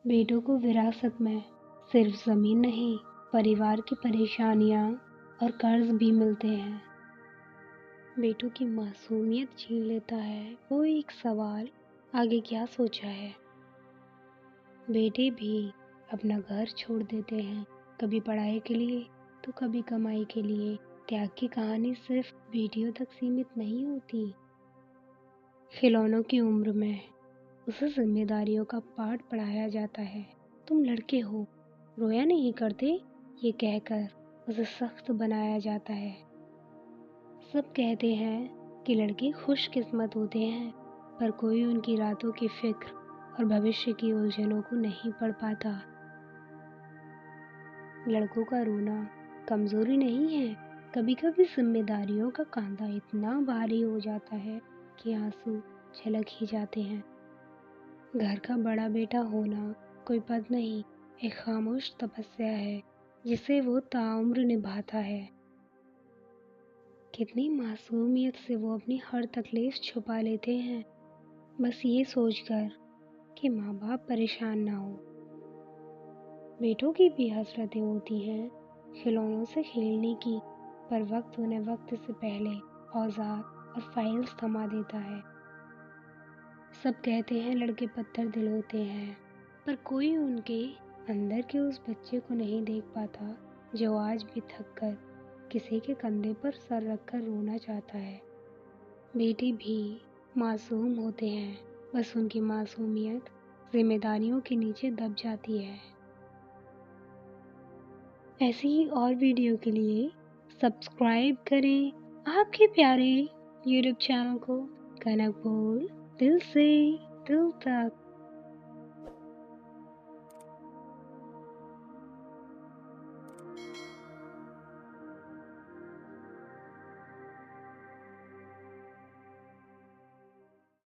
बेटों को विरासत में सिर्फ ज़मीन नहीं, परिवार की परेशानियाँ और कर्ज भी मिलते हैं। बेटों की मासूमियत छीन लेता है वो एक सवाल, आगे क्या सोचा है। बेटे भी अपना घर छोड़ देते हैं, कभी पढ़ाई के लिए तो कभी कमाई के लिए। त्याग की कहानी सिर्फ बेटियों तक सीमित नहीं होती। खिलौनों की उम्र में उसे जिम्मेदारियों का पाठ पढ़ाया जाता है। तुम लड़के हो, रोया नहीं करते, ये कहकर उसे सख्त बनाया जाता है। सब कहते हैं कि लड़के खुशकिस्मत होते हैं, पर कोई उनकी रातों की फिक्र और भविष्य की उलझनों को नहीं पढ़ पाता। लड़कों का रोना कमजोरी नहीं है, कभी कभी जिम्मेदारियों का कांधा इतना भारी हो जाता है कि आंसू छलक ही जाते हैं। घर का बड़ा बेटा होना कोई पद नहीं, एक खामोश तपस्या है जिसे वो ताउम्र निभाता है। कितनी मासूमियत से वो अपनी हर तकलीफ छुपा लेते हैं, बस ये सोचकर कि माँ बाप परेशान ना हो। बेटों की भी हसरतें होती हैं खिलौनों से खेलने की, पर वक्त उन्हें वक्त से पहले औजार और फाइल्स थमा देता है। सब कहते हैं लड़के पत्थर दिल होते हैं, पर कोई उनके अंदर के उस बच्चे को नहीं देख पाता जो आज भी थक कर किसी के कंधे पर सर रखकर रोना चाहता है। बेटे भी मासूम होते हैं, बस उनकी मासूमियत जिम्मेदारियों के नीचे दब जाती है। ऐसी ही और वीडियो के लिए सब्सक्राइब करें आपके प्यारे YouTube चैनल को। कनक बोल दिल से दिल तक।